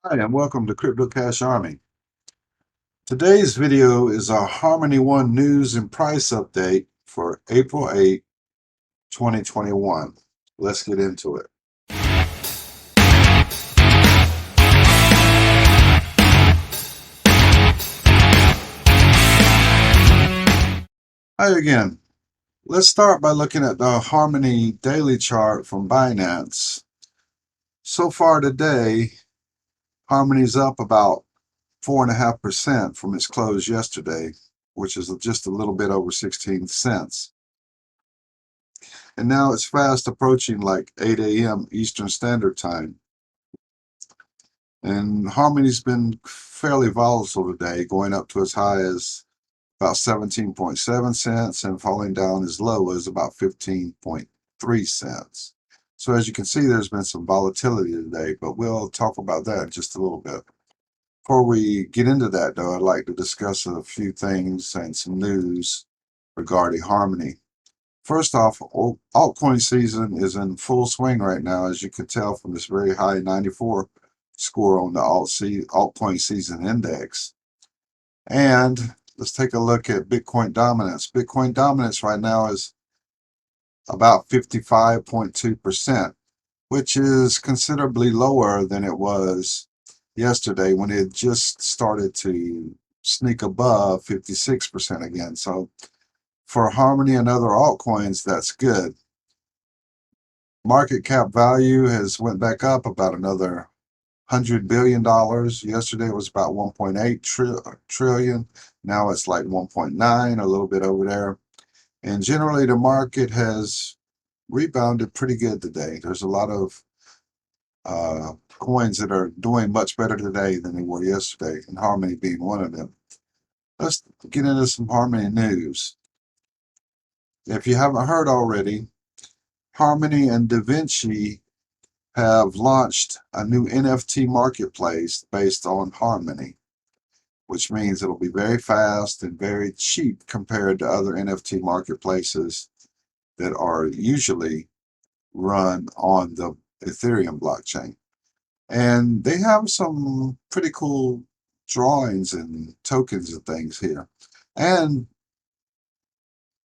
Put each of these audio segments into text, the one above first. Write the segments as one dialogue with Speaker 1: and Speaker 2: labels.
Speaker 1: Hi, and welcome to Crypto Cash Army. Today's video is our Harmony One news and price update for April 8, 2021. Let's get into it. Hi again. Let's start by looking at the Harmony daily chart from Binance. So far today, Harmony's up about 4.5% from its close yesterday, which is just a little bit over 16 cents. And now it's fast approaching like 8 a.m. Eastern Standard Time. And Harmony's been fairly volatile today, going up to as high as about 17.7 cents and falling down as low as about 15.3 cents. So as you can see, there's been some volatility today, but we'll talk about that in just a little bit. Before we get into that, though, I'd like to discuss a few things and some news regarding Harmony. First off, altcoin season is in full swing right now, as you can tell from this very high 94 score on the altcoin season index. And let's take a look at Bitcoin dominance. Bitcoin dominance right now is about 55.2%, which is considerably lower than it was yesterday when it just started to sneak above 56% again. So for Harmony and other altcoins, that's good. Market cap value has went back up about another $100 billion. Yesterday it was about 1.8 trillion. Now it's like 1.9, a little bit over there. And generally the market has rebounded pretty good today. There's a lot of coins that are doing much better today than they were yesterday, and Harmony being one of them. Let's get into some Harmony news. If you haven't heard already, Harmony and DaVinci have launched a new NFT marketplace based on Harmony, which means it'll be very fast and very cheap compared to other NFT marketplaces that are usually run on the Ethereum blockchain. And they have some pretty cool drawings and tokens and things here. And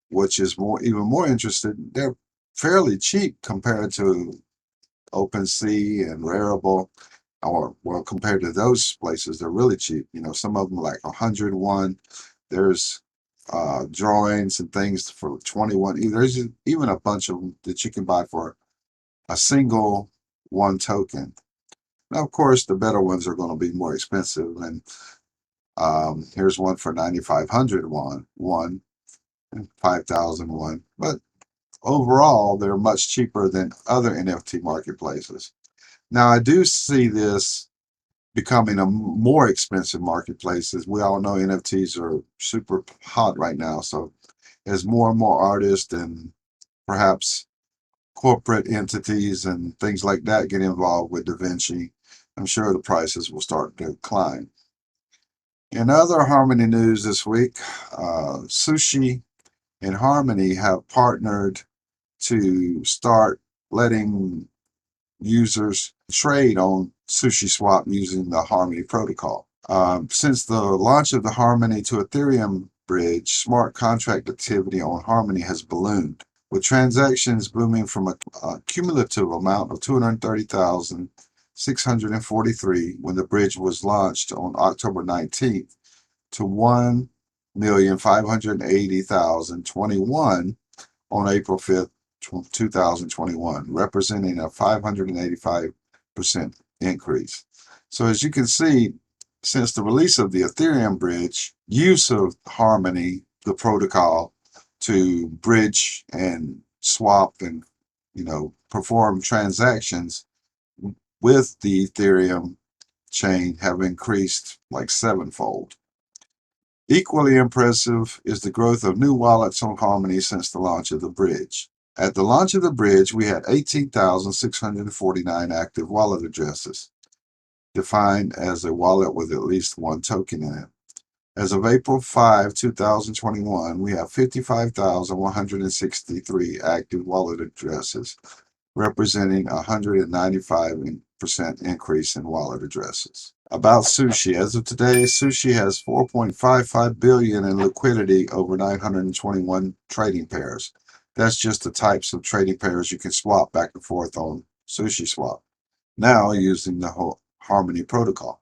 Speaker 1: which is even more interesting, they're fairly cheap compared to OpenSea and Rarible, or well, compared to those places, they're really cheap. You know, some of them like 101. There's drawings and things for 21. There's even a bunch of them that you can buy for a single one token. Now, of course, the better ones are going to be more expensive. And here's one for 9,500 one, and 5,001. But overall, they're much cheaper than other NFT marketplaces. Now, I do see this becoming a more expensive marketplace. As we all know, NFTs are super hot right now. So as more and more artists and perhaps corporate entities and things like that get involved with DaVinci, I'm sure the prices will start to climb. In other Harmony news this week, Sushi and Harmony have partnered to start letting users trade on Sushi Swap using the Harmony protocol. Since the launch of the Harmony to Ethereum bridge, smart contract activity on Harmony has ballooned, with transactions booming from a cumulative amount of 230,643 when the bridge was launched on October 19th to 1,580,021 on April 5th, 2021, representing a 585% increase. So as you can see, since the release of the Ethereum bridge, use of Harmony, the protocol, to bridge and swap and perform transactions with the Ethereum chain have increased like sevenfold. Equally impressive is the growth of new wallets on Harmony since the launch of the bridge. At the launch of the bridge, we had 18,649 active wallet addresses, defined as a wallet with at least one token in it. As of April 5, 2021, we have 55,163 active wallet addresses, representing a 195% increase in wallet addresses. About Sushi. As of today, Sushi has 4.55 billion in liquidity over 921 trading pairs. That's just the types of trading pairs you can swap back and forth on Sushi Swap, now using the whole Harmony protocol.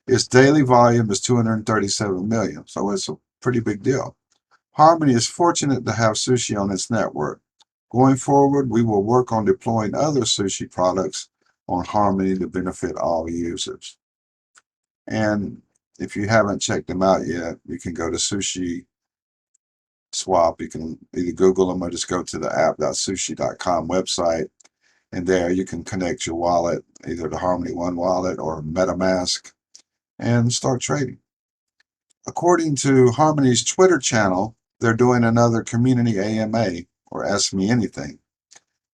Speaker 1: Its daily volume is 237 million, so it's a pretty big deal. Harmony is fortunate to have Sushi on its network. Going forward, we will work on deploying other Sushi products on Harmony to benefit all users. And if you haven't checked them out yet, you can go to Sushi Swap. You can either Google them or just go to the app.sushi.com website. And there you can connect your wallet, either the Harmony One wallet or MetaMask, and start trading. According to Harmony's Twitter channel, they're doing another community AMA, or Ask Me Anything.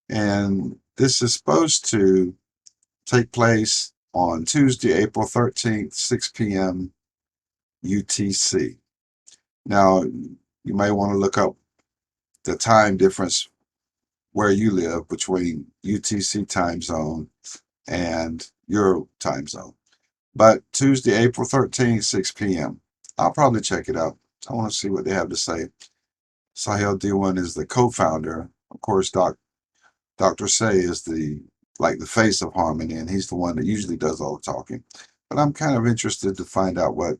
Speaker 1: And this is supposed to take place on Tuesday, April 13th, 6 p.m. UTC. Now, you may want to look up the time difference where you live between UTC time zone and your time zone. But Tuesday, April 13th, 6 p.m. I'll probably check it out. I want to see what they have to say. Sahil Diwan is the co-founder. Of course, Dr. Say is the face of Harmony, and he's the one that usually does all the talking. But I'm kind of interested to find out what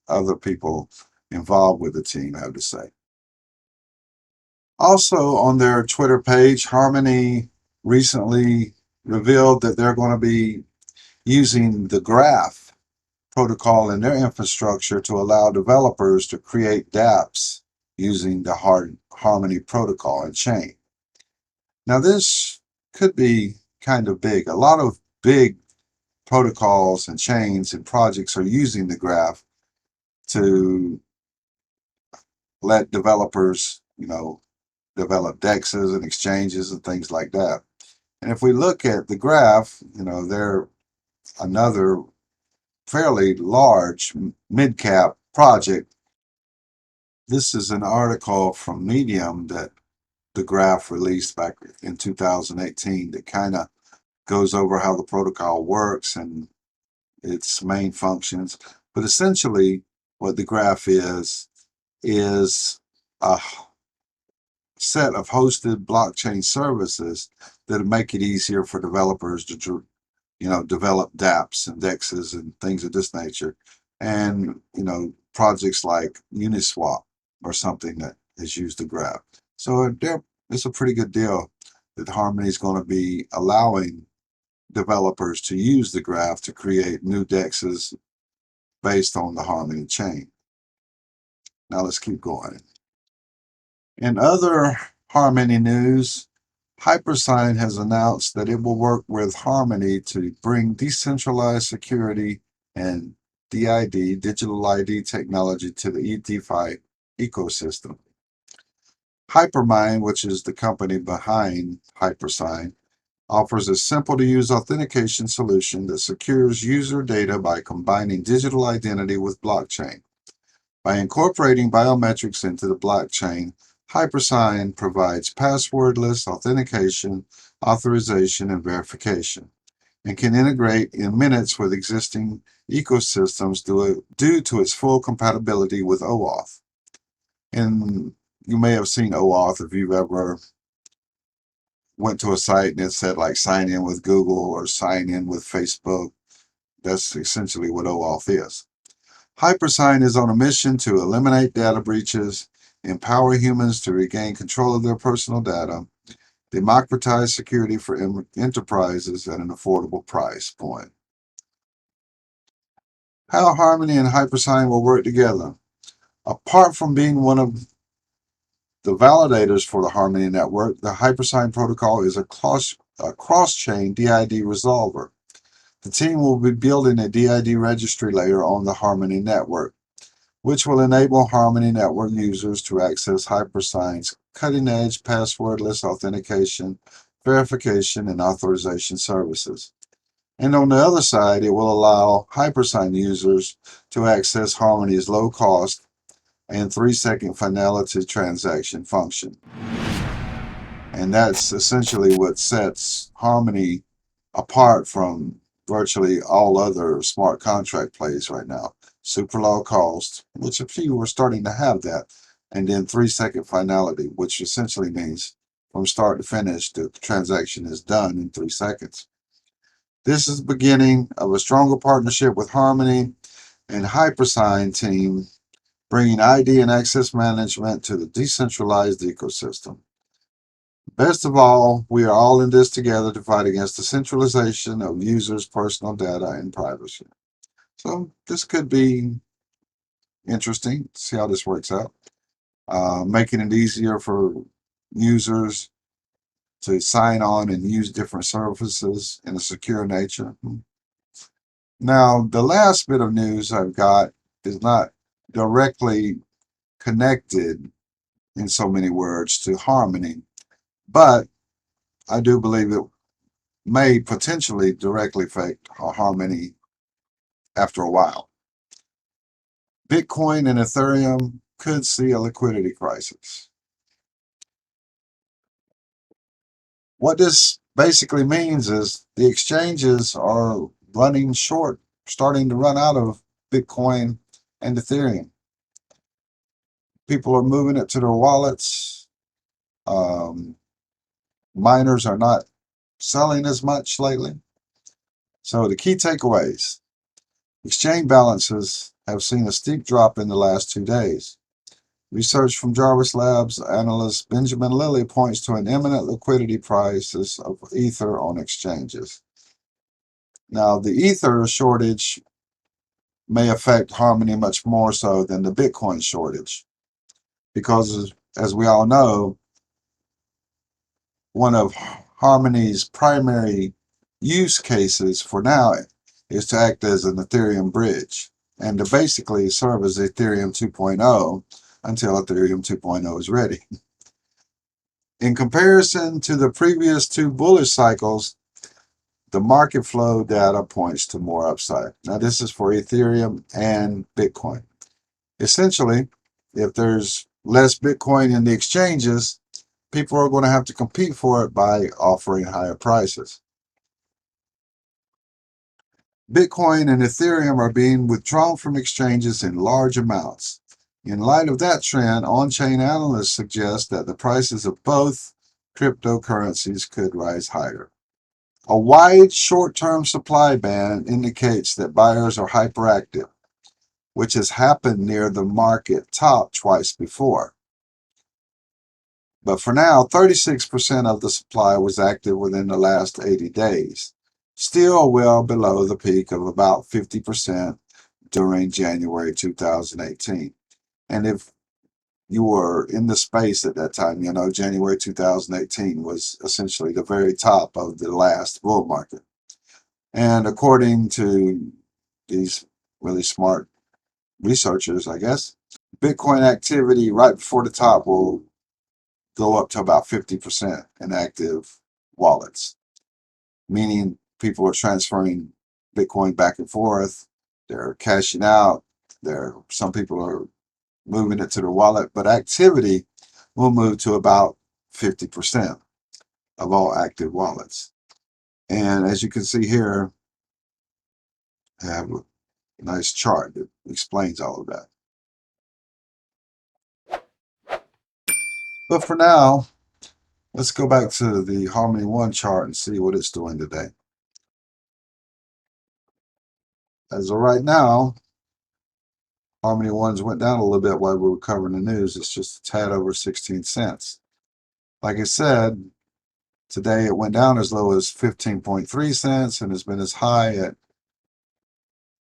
Speaker 1: other people involved with the team have to say. Also, on their Twitter page, Harmony recently revealed that they're going to be using the Graph protocol in their infrastructure to allow developers to create dApps using the Harmony protocol and chain. Now, this could be kind of big. A lot of big protocols and chains and projects are using the Graph to let developers, develop DEXs and exchanges and things like that. And if we look at the Graph, they're another fairly large mid-cap project. This is an article from Medium that the Graph released back in 2018 that kind of goes over how the protocol works and its main functions. But essentially, what the Graph is a set of hosted blockchain services that make it easier for developers to develop dApps and DEXs and things of this nature. And, projects like Uniswap or something that has used the Graph. So it's a pretty good deal that Harmony is going to be allowing developers to use the Graph to create new DEXs based on the Harmony chain. Now let's keep going. In other Harmony news, HyperSign has announced that it will work with Harmony to bring decentralized security and DID, digital ID technology, to the eDeFi ecosystem. Hypermind, which is the company behind HyperSign, offers a simple-to-use authentication solution that secures user data by combining digital identity with blockchain. By incorporating biometrics into the blockchain, HyperSign provides passwordless authentication, authorization, and verification, and can integrate in minutes with existing ecosystems due to its full compatibility with OAuth. And you may have seen OAuth if you've ever went to a site and it said sign in with Google or sign in with Facebook. That's essentially what OAuth is. HyperSign is on a mission to eliminate data breaches, empower humans to regain control of their personal data, democratize security for enterprises at an affordable price point. How Harmony and HyperSign will work together. Apart from being one of the validators for the Harmony network, the HyperSign protocol is a cross-chain DID resolver. The team will be building a DID registry layer on the Harmony network, which will enable Harmony network users to access HyperSign's cutting-edge passwordless authentication, verification, and authorization services. And on the other side, it will allow HyperSign users to access Harmony's low-cost and 3-second finality transaction function. And that's essentially what sets Harmony apart from virtually all other smart contract plays right now. Super low cost, which a few were starting to have that, and then 3-second finality, which essentially means from start to finish, the transaction is done in 3 seconds. This is the beginning of a stronger partnership with Harmony and HyperSign team, bringing ID and access management to the decentralized ecosystem. Best of all, we are all in this together to fight against the centralization of users' personal data and privacy. So this could be interesting. See how this works out. Making it easier for users to sign on and use different services in a secure nature. Now, the last bit of news I've got is not directly connected in so many words to Harmony, but I do believe it may potentially directly affect Harmony after a while. Bitcoin and Ethereum could see a liquidity crisis. What this basically means is the exchanges are running short, starting to run out of Bitcoin and Ethereum. People are moving it to their wallets. Miners are not selling as much lately. So the key takeaways: exchange balances have seen a steep drop in the last 2 days. Research from Jarvis Labs analyst Benjamin Lilly points to an imminent liquidity crisis of Ether on exchanges. Now, the Ether shortage may affect Harmony much more so than the Bitcoin shortage, because as we all know, one of Harmony's primary use cases for now is to act as an Ethereum bridge and to basically serve as Ethereum 2.0 until Ethereum 2.0 is ready. In comparison to the previous 2 bullish cycles, the market flow data points to more upside. Now, this is for Ethereum and Bitcoin. Essentially, if there's less Bitcoin in the exchanges, people are going to have to compete for it by offering higher prices. Bitcoin and Ethereum are being withdrawn from exchanges in large amounts. In light of that trend, on-chain analysts suggest that the prices of both cryptocurrencies could rise higher. A wide short-term supply band indicates that buyers are hyperactive, which has happened near the market top twice before. But for now, 36% of the supply was active within the last 80 days, still well below the peak of about 50% during January 2018. And if you were in the space at that time, you know, January 2018 was essentially the very top of the last bull market. And according to these really smart researchers, I guess, Bitcoin activity right before the top will go up to about 50% in active wallets, meaning people are transferring Bitcoin back and forth, they're cashing out, some people are moving it to their wallet, but activity will move to about 50% of all active wallets. And as you can see here, I have a nice chart that explains all of that. But for now, let's go back to the Harmony One chart and see what it's doing today. As of right now, Harmony Ones went down a little bit while we were covering the news. It's just a tad over 16 cents. Like I said, today it went down as low as 15.3 cents and has been as high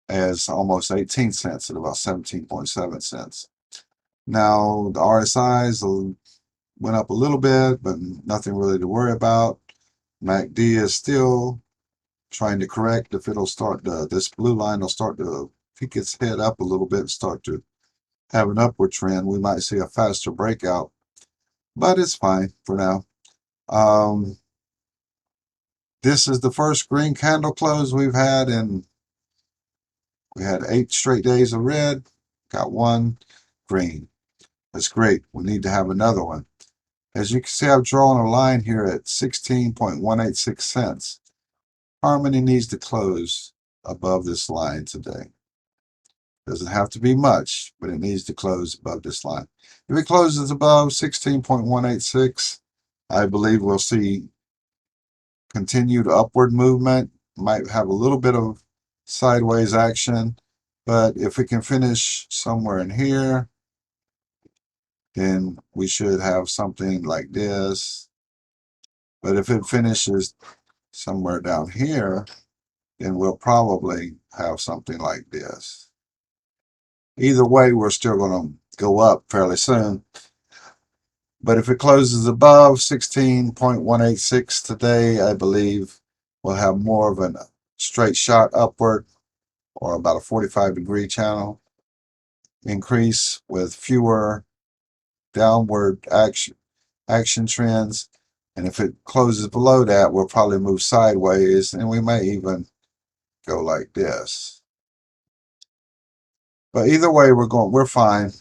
Speaker 1: as almost 18 cents at about 17.7 cents. Now, the RSIs went up a little bit, but nothing really to worry about. MACD is still trying to correct. If it'll start this blue line will start to peek its head up a little bit and start to have an upward trend, we might see a faster breakout, but it's fine for now. This is the first green candle close we've had, and we had 8 straight days of red, got 1 green. That's great. We need to have another one. As you can see, I've drawn a line here at 16.186 cents. Harmony needs to close above this line today. Doesn't have to be much, but it needs to close above this line. If it closes above 16.186, I believe we'll see continued upward movement. Might have a little bit of sideways action, but if we can finish somewhere in here, then we should have something like this. But if it finishes somewhere down here, then we'll probably have something like this. Either way, we're still going to go up fairly soon. But if it closes above 16.186 today, I believe we'll have more of a straight shot upward, or about a 45-degree channel increase with fewer downward action trends. And if it closes below that, we'll probably move sideways, and we may even go like this. But either way, we're fine.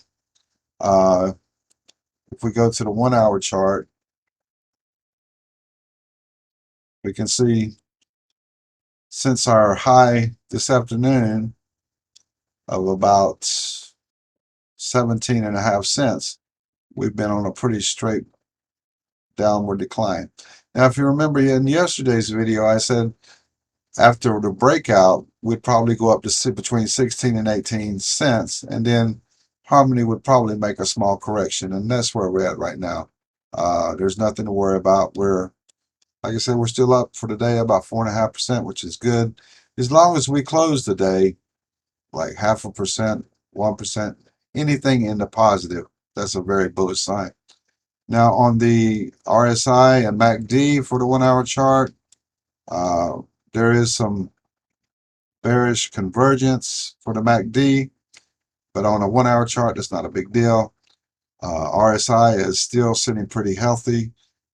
Speaker 1: If we go to the 1 hour chart, we can see since our high this afternoon of about 17.5 cents, we've been on a pretty straight downward decline. Now, if you remember in yesterday's video, I said after the breakout, we'd probably go up to between 16 and 18 cents, and then Harmony would probably make a small correction, and that's where we're at right now. There's nothing to worry about. Like I said, we're still up for the day about 4.5%, which is good. As long as we close the day like 0.5%, 1%, anything in the positive, that's a very bullish sign. Now on the RSI and MACD for the 1 hour chart, there is some bearish convergence for the MACD, but on a 1 hour chart, that's not a big deal. RSI is still sitting pretty healthy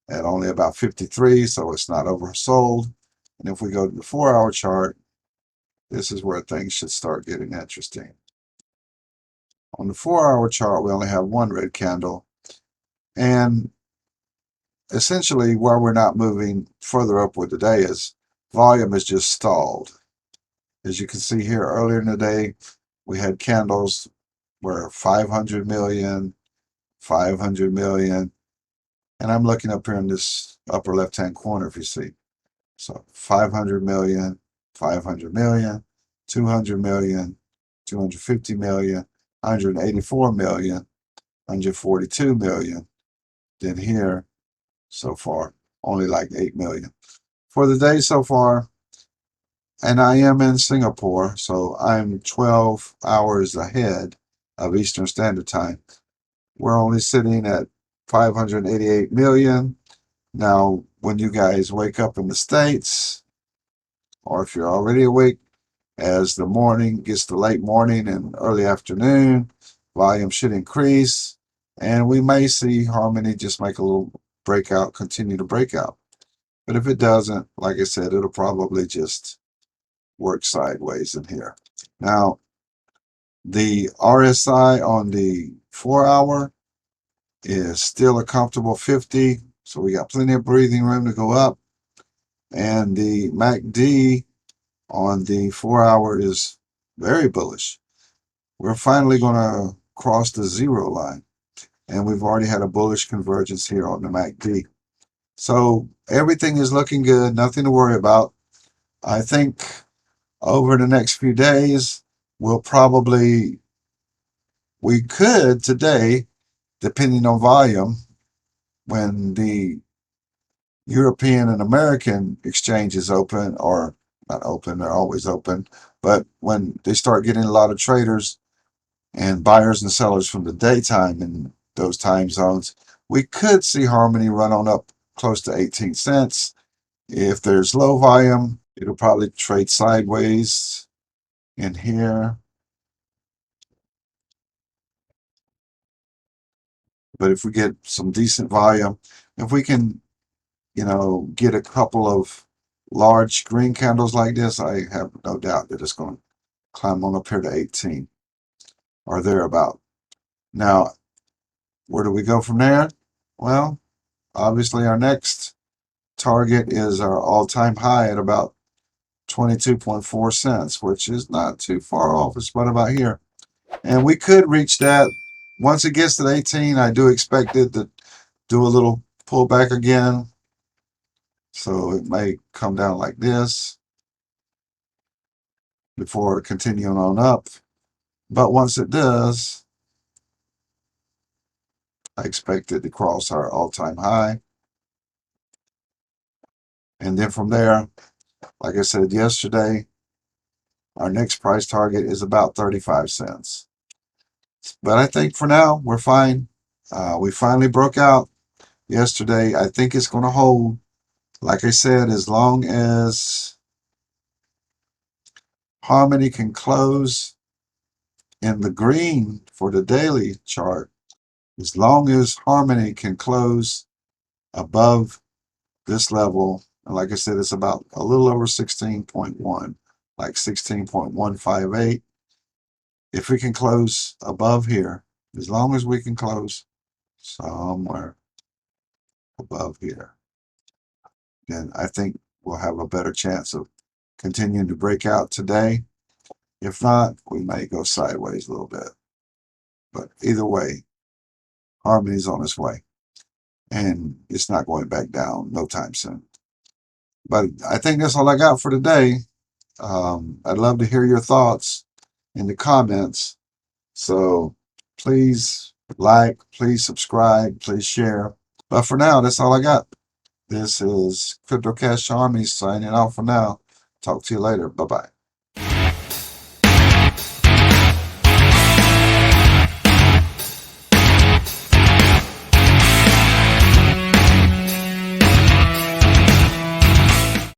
Speaker 1: at only about 53, so it's not oversold. And if we go to the 4 hour chart, this is where things should start getting interesting. On the 4 hour chart, we only have one red candle. And essentially, where we're not moving further upward today is volume is just stalled. As you can see here earlier in the day, we had candles where 500 million, 500 million. And I'm looking up here in this upper left-hand corner, if you see. So 500 million, 500 million, 200 million, 250 million, 184 million, 142 million. Then here, so far, only like 8 million. For the day so far, and I am in Singapore, so I'm 12 hours ahead of Eastern Standard Time. We're only sitting at 588 million. Now, when you guys wake up in the States, or if you're already awake, as the morning gets to late morning and early afternoon, volume should increase, and we may see Harmony just make a little breakout, continue to break out. But if it doesn't, like I said, it'll probably just work sideways in here. Now, the RSI on the 4 hour is still a comfortable 50, so we got plenty of breathing room to go up. And the MACD on the 4 hour is very bullish. We're finally going to cross the zero line, and we've already had a bullish convergence here on the MACD. So everything is looking good, nothing to worry about. I think over the next few days, we could today, depending on volume, when the European and American exchanges open, or not open, they're always open, but when they start getting a lot of traders and buyers and sellers from the daytime in those time zones, we could see Harmony run on up close to 18 cents. If there's low volume, it'll probably trade sideways in here. But if we get some decent volume, if we can, get a couple of large green candles like this, I have no doubt that it's going to climb on up here to 18 or thereabout. Now, where do we go from there? Well, obviously our next target is our all-time high at about 22.4 cents, which is not too far off. It's right about here. And we could reach that. Once it gets to 18, I do expect it to do a little pullback again. So it may come down like this before continuing on up. But once it does, I expect it to cross our all-time high. And then from there, like I said yesterday, our next price target is about 35 cents. But I think for now, we're fine. We finally broke out yesterday. I think it's going to hold. Like I said, as long as Harmony can close in the green for the daily chart, as long as Harmony can close above this level, and like I said, it's about a little over 16.1, like 16.158. If we can close above here, as long as we can close somewhere above here, then I think we'll have a better chance of continuing to break out today. If not, we may go sideways a little bit. But either way, Harmony's on its way. And it's not going back down no time soon. But I think that's all I got for today. I'd love to hear your thoughts in the comments. So please like, please subscribe, please share. But for now, that's all I got. This is Crypto Cash Army signing off for now. Talk to you later. Bye-bye.